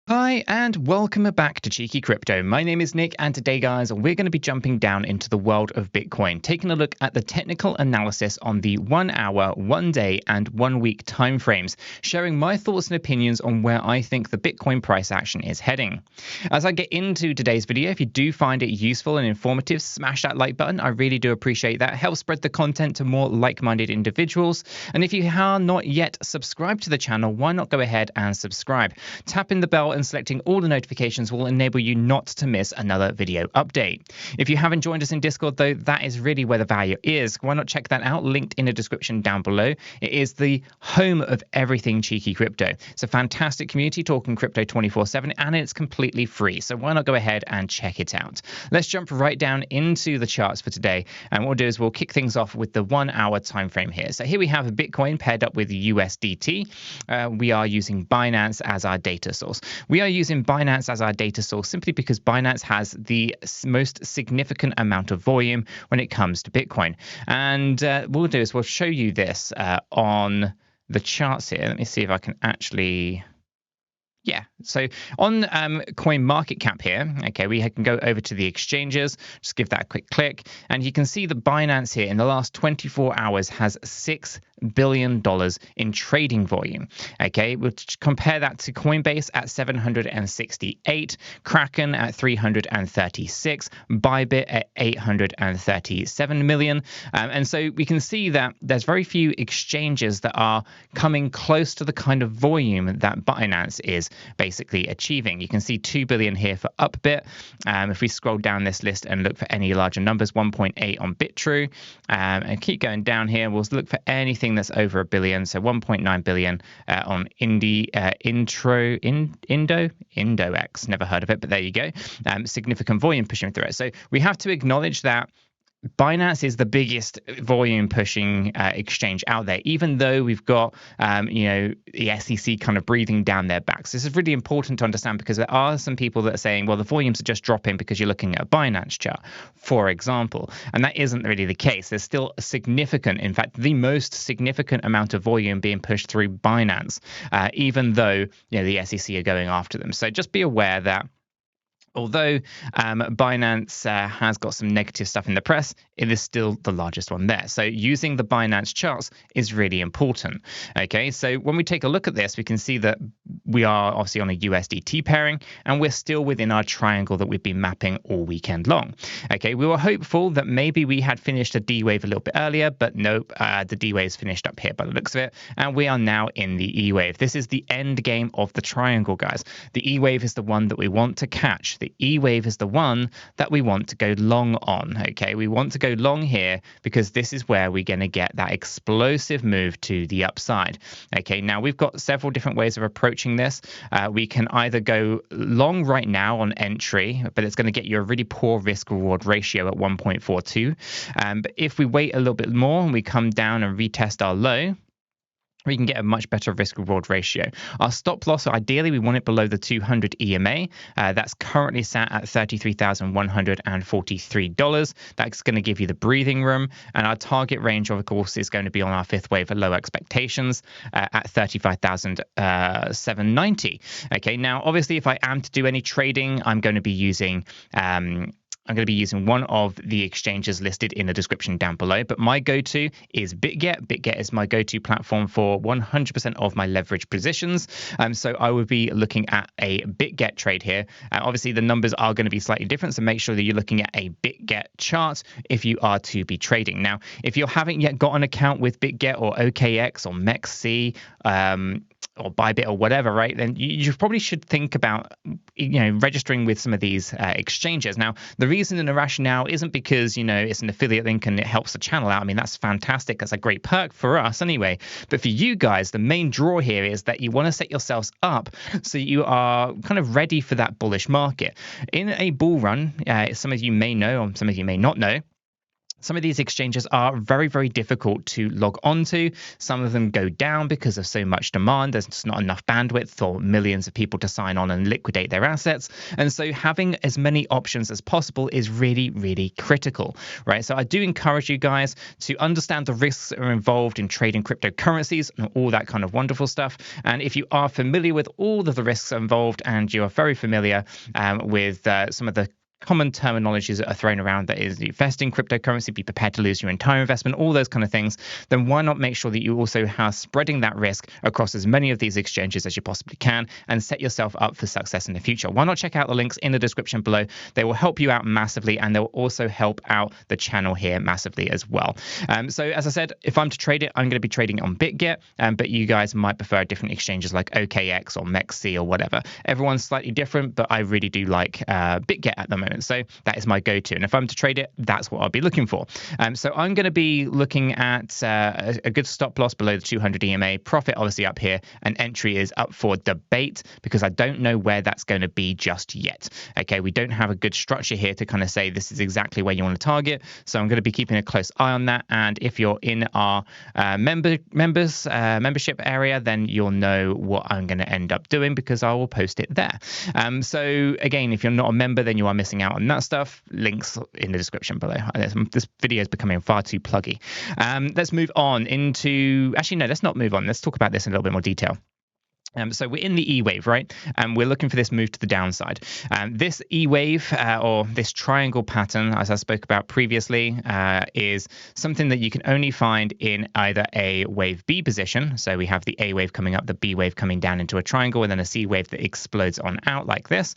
Hi, and welcome back to Cheeky Crypto. My name is Nick, and today, guys, we're going to be jumping down into the world of Bitcoin, taking a look at the technical analysis on the 1 hour, 1 day, and 1 week timeframes, sharing my thoughts and opinions on where I think the Bitcoin price action is heading. As I get into today's video, if you do find it useful and informative, smash that like button. I really do appreciate that. Help spread the content to more like-minded individuals. And if you are not yet subscribed to the channel, why not go ahead and subscribe? Tapping the bell and selecting all the notifications will enable you not to miss another video update. If you haven't joined us in Discord, though, that is really where the value is. Why not check that out? Linked in the description down below. It is the home of everything Cheeky Crypto. It's a fantastic community talking crypto 24/7, and it's completely free. So why not go ahead and check it out? Let's jump right down into the charts for today. And what we'll do is we'll kick things off with the 1 hour time frame here. So here we have a Bitcoin paired up with USDT. We are using Binance as our data source. We are using Binance as our data source simply because Binance has the most significant amount of volume when it comes to Bitcoin. And what we'll do is we'll show you this on the charts here. Let me see if I can actually... Yeah, so on CoinMarketCap here, okay, we can go over to the exchanges, just give that a quick click, and you can see the Binance here in the last 24 hours has $6 billion in trading volume. Okay, we'll compare that to Coinbase at 768, Kraken at 336, Bybit at 837 million. And so we can see that there's very few exchanges that are coming close to the kind of volume that Binance is basically achieving. You can see 2 billion here for Upbit. If we scroll down this list and look for any larger numbers, 1.8 on Bitrue, and keep going down here, we'll look for anything that's over $1 billion. So 1.9 billion on IndoX. Never heard of it, but there you go. Significant volume pushing through it. So we have to acknowledge that Binance is the biggest volume pushing exchange out there, even though we've got, the SEC kind of breathing down their backs. This is really important to understand because there are some people that are saying, well, the volumes are just dropping because you're looking at a Binance chart, for example. And that isn't really the case. There's still a significant, in fact, the most significant amount of volume being pushed through Binance, even though, the SEC are going after them. So just be aware that although Binance has got some negative stuff in the press, it is still the largest one there. So using the Binance charts is really important. Okay, so when we take a look at this, we can see that we are obviously on a USDT pairing, and we're still within our triangle that we've been mapping all weekend long. Okay, we were hopeful that maybe we had finished a D wave a little bit earlier, but nope, the D wave is finished up here by the looks of it, and we are now in the E wave. This is the end game of the triangle, guys. The E wave is the one that we want to catch. The E wave is the one that we want to go long on. Okay, we want to go long here because this is where we're going to get that explosive move to the upside. Okay, now we've got several different ways of approaching this. We can either go long right now on entry, but it's going to get you a really poor risk reward ratio at 1.42. But if we wait a little bit more and we come down and retest our low, we can get a much better risk reward ratio. Our stop loss, ideally, we want it below the 200 EMA. That's currently sat at $33,143. That's going to give you the breathing room. And our target range, of course, is going to be on our fifth wave at low expectations at 35,790. Okay, now, obviously, if I am to do any trading, I'm going to be using one of the exchanges listed in the description down below, but my go-to is BitGet. BitGet is my go-to platform for 100% of my leverage positions. So I would be looking at a BitGet trade here. Obviously, the numbers are going to be slightly different, so make sure that you're looking at a BitGet chart if you are to be trading. Now, if you haven't yet got an account with BitGet or OKX or MEXC, or Bybit or whatever, right, then you probably should think about, registering with some of these exchanges. Now, the reason and the rationale isn't because, it's an affiliate link and it helps the channel out. I mean, that's fantastic. That's a great perk for us anyway. But for you guys, the main draw here is that you want to set yourselves up so you are kind of ready for that bullish market. In a bull run, some of you may know, or some of you may not know, Some of these exchanges are very, very difficult to log onto. Some of them go down because of so much demand. There's just not enough bandwidth for millions of people to sign on and liquidate their assets. And so having as many options as possible is really, really critical, right? So I do encourage you guys to understand the risks that are involved in trading cryptocurrencies and all that kind of wonderful stuff. And if you are familiar with all of the risks involved and you are very familiar with some of the common terminologies that are thrown around, that is, invest in cryptocurrency, be prepared to lose your entire investment, all those kind of things, then why not make sure that you also are spreading that risk across as many of these exchanges as you possibly can and set yourself up for success in the future? Why not check out the links in the description below? They will help you out massively, and they'll also help out the channel here massively as well. So as I said, if I'm to trade it, I'm going to be trading on BitGet, but you guys might prefer different exchanges like OKX or MEXC or whatever. Everyone's slightly different, but I really do like BitGet at the moment. So that is my go-to. And if I'm to trade it, that's what I'll be looking for. So I'm going to be looking at a good stop loss below the 200 EMA, profit obviously up here, and entry is up for debate because I don't know where that's going to be just yet. Okay, we don't have a good structure here to kind of say this is exactly where you want to target. So I'm going to be keeping a close eye on that. And if you're in our membership area, then you'll know what I'm going to end up doing because I will post it there. So again, if you're not a member, then you are missing out on that stuff. Links in the description below. This video is becoming far too pluggy. Let's move on into, actually no, let's not move on. Let's talk about this in a little bit more detail. So we're in the E wave, right? And we're looking for this move to the downside. This E wave or this triangle pattern, as I spoke about previously, is something that you can only find in either a wave B position. So we have the A wave coming up, the B wave coming down into a triangle, and then a C wave that explodes on out like this.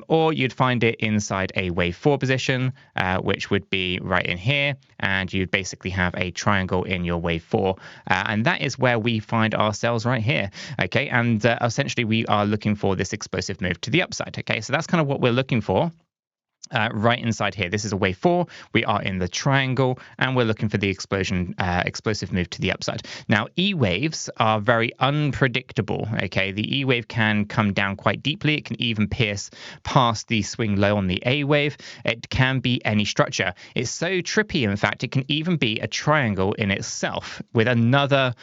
Or you'd find it inside a wave 4 position, which would be right in here. And you'd basically have a triangle in your wave 4. And that is where we find ourselves right here. Okay. And essentially, we are looking for this explosive move to the upside. Okay, so that's kind of what we're looking for. Right inside here, this is a wave 4. We are in the triangle, and we're looking for the explosive move to the upside. Now, E waves are very unpredictable. Okay, the E wave can come down quite deeply. It can even pierce past the swing low on the A wave. It can be any structure. It's so trippy, in fact, it can even be a triangle in itself with another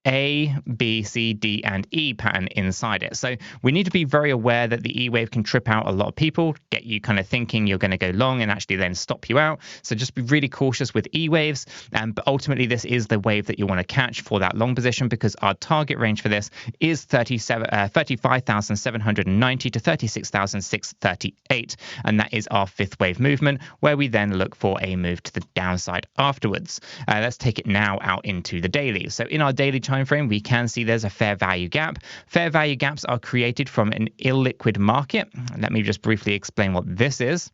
A, B, C, D, and E pattern inside it. So we need to be very aware that the E wave can trip out a lot of people, get you kind of thinking you're going to go long and actually then stop you out. So just be really cautious with E waves. But ultimately, this is the wave that you want to catch for that long position because our target range for this is 35,790 to 36,638. And that is our 5th wave movement, where we then look for a move to the downside afterwards. Let's take it now out into the daily. So in our daily time frame, we can see there's a fair value gap. Fair value gaps are created from an illiquid market. Let me just briefly explain what this is.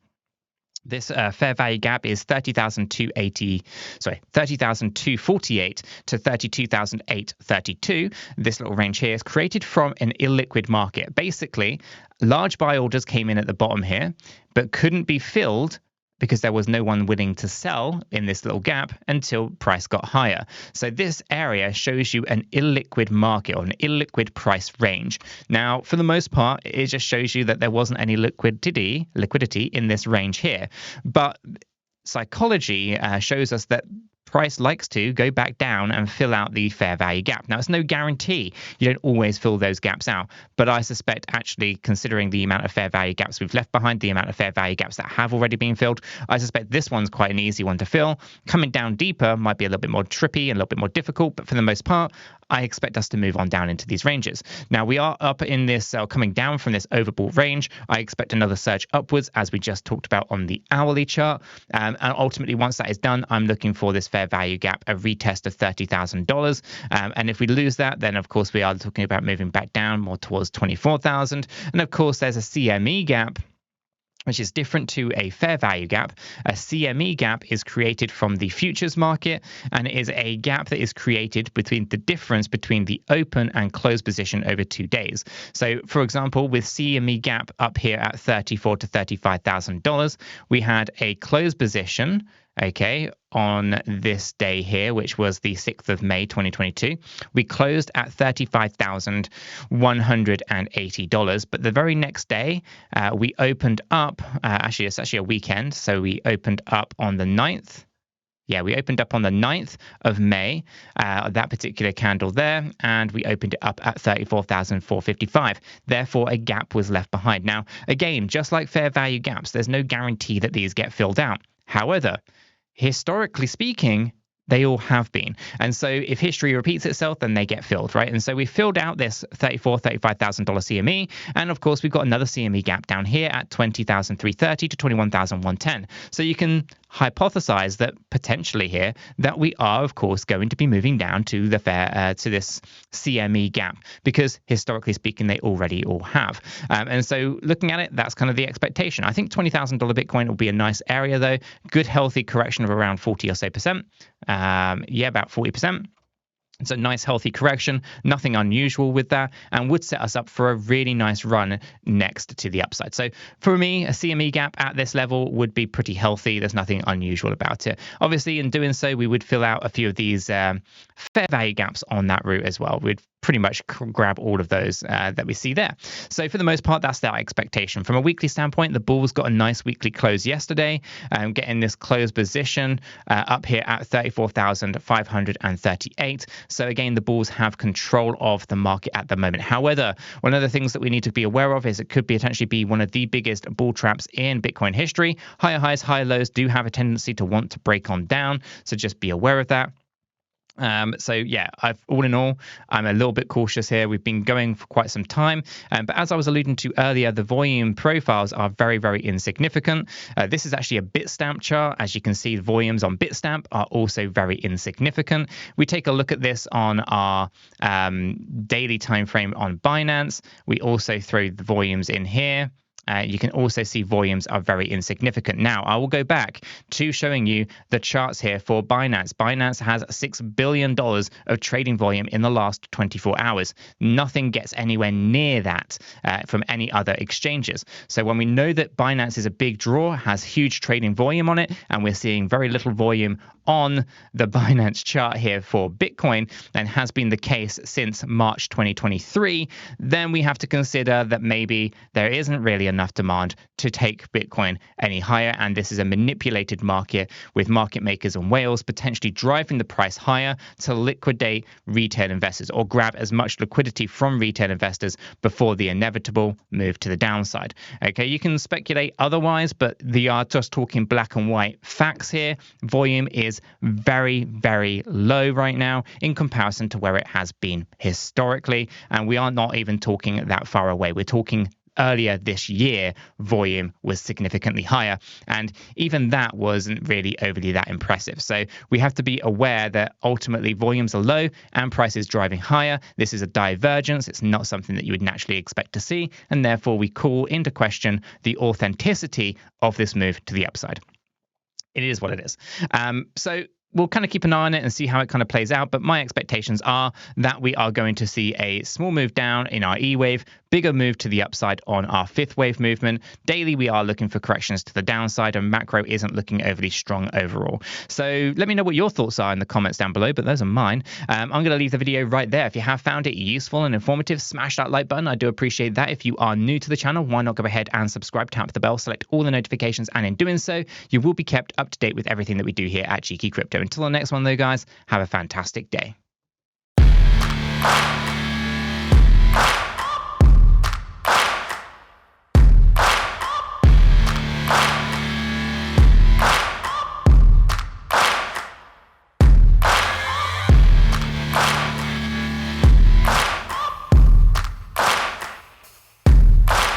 This fair value gap is 30,248 to 32,832. This little range here is created from an illiquid market. Basically, large buy orders came in at the bottom here, but couldn't be filled because there was no one willing to sell in this little gap until price got higher. So this area shows you an illiquid market or an illiquid price range. Now, for the most part, it just shows you that there wasn't any liquidity in this range here. But psychology shows us that price likes to go back down and fill out the fair value gap. Now, it's no guarantee. You don't always fill those gaps out. But I suspect, actually, considering the amount of fair value gaps we've left behind, the amount of fair value gaps that have already been filled, I suspect this one's quite an easy one to fill. Coming down deeper might be a little bit more trippy and a little bit more difficult, but for the most part, I expect us to move on down into these ranges. Now, we are up in this, coming down from this overbought range. I expect another surge upwards, as we just talked about on the hourly chart. And ultimately, once that is done, I'm looking for this fair value gap, a retest of $30,000. And if we lose that, then of course we are talking about moving back down more towards 24,000. And of course, there's a CME gap, which is different to a fair value gap. A CME gap is created from the futures market and is a gap that is created between the difference between the open and close position over 2 days. So, for example, with CME gap up here at $34,000 to $35,000, we had a close position, okay, on this day here, which was the 6th of May, 2022. We closed at $35,180. But the very next day, we opened up, actually, it's actually a weekend. So we opened up on the 9th. Yeah, we opened up on the 9th of May, that particular candle there, and we opened it up at 34,455. Therefore, a gap was left behind. Now, again, just like fair value gaps, there's no guarantee that these get filled out. However, historically speaking, they all have been. And so if history repeats itself, then they get filled, right? And so we filled out this $35,000 CME. And of course, we've got another CME gap down here at 20,330 to 21,110. So you can hypothesize that potentially here that we are, of course, going to be moving down to the to this CME gap, because historically speaking, they already all have. And so looking at it, that's kind of the expectation. I think $20,000 Bitcoin will be a nice area, though. Good, healthy correction of around 40 or so percent. Yeah, about 40%. It's a nice healthy correction, nothing unusual with that, and would set us up for a really nice run next to the upside. So for me, a CME gap at this level would be pretty healthy. There's nothing unusual about it. Obviously, in doing so, we would fill out a few of these fair value gaps on that route as well. We'd pretty much grab all of those that we see there. So for the most part, that's their expectation. From a weekly standpoint, the bulls got a nice weekly close yesterday, getting this closed position up here at 34,538. So again, the bulls have control of the market at the moment. However, one of the things that we need to be aware of is it could potentially be one of the biggest bull traps in Bitcoin history. Higher highs, higher lows do have a tendency to want to break on down. So just be aware of that. So yeah, all in all, I'm a little bit cautious here. We've been going for quite some time, but as I was alluding to earlier, the volume profiles are very, very insignificant. This is actually a Bitstamp chart. As you can see, the volumes on Bitstamp are also very insignificant. We take a look at this on our daily time frame on Binance. We also throw the volumes in here. You can also see volumes are very insignificant. Now, I will go back to showing you the charts here for Binance. Binance has $6 billion of trading volume in the last 24 hours. Nothing gets anywhere near that from any other exchanges. So when we know that Binance is a big draw, has huge trading volume on it, and we're seeing very little volume on the Binance chart here for Bitcoin, and has been the case since March 2023, then we have to consider that maybe there isn't really enough demand to take Bitcoin any higher, and this is a manipulated market with market makers and whales potentially driving the price higher to liquidate retail investors or grab as much liquidity from retail investors before the inevitable move to the downside. Okay, you can speculate otherwise, but we are just talking black and white facts here. Volume is very, very low right now in comparison to where it has been historically, and we are not even talking that far away. We're talking earlier this year, volume was significantly higher, and even that wasn't really overly that impressive. So we have to be aware that ultimately volumes are low and prices driving higher. This is a divergence. It's not something that you would naturally expect to see, and therefore we call into question the authenticity of this move to the upside. It is what it is. So we'll kind of keep an eye on it and see how it kind of plays out. But my expectations are that we are going to see a small move down in our E wave, bigger move to the upside on our fifth wave movement. Daily, we are looking for corrections to the downside, and macro isn't looking overly strong overall. So let me know what your thoughts are in the comments down below, but those are mine. I'm going to leave the video right there. If you have found it useful and informative, smash that like button. I do appreciate that. If you are new to the channel, why not go ahead and subscribe, tap the bell, select all the notifications, and in doing so, you will be kept up to date with everything that we do here at Cheeky Crypto. Until the next one, though, guys, have a fantastic day.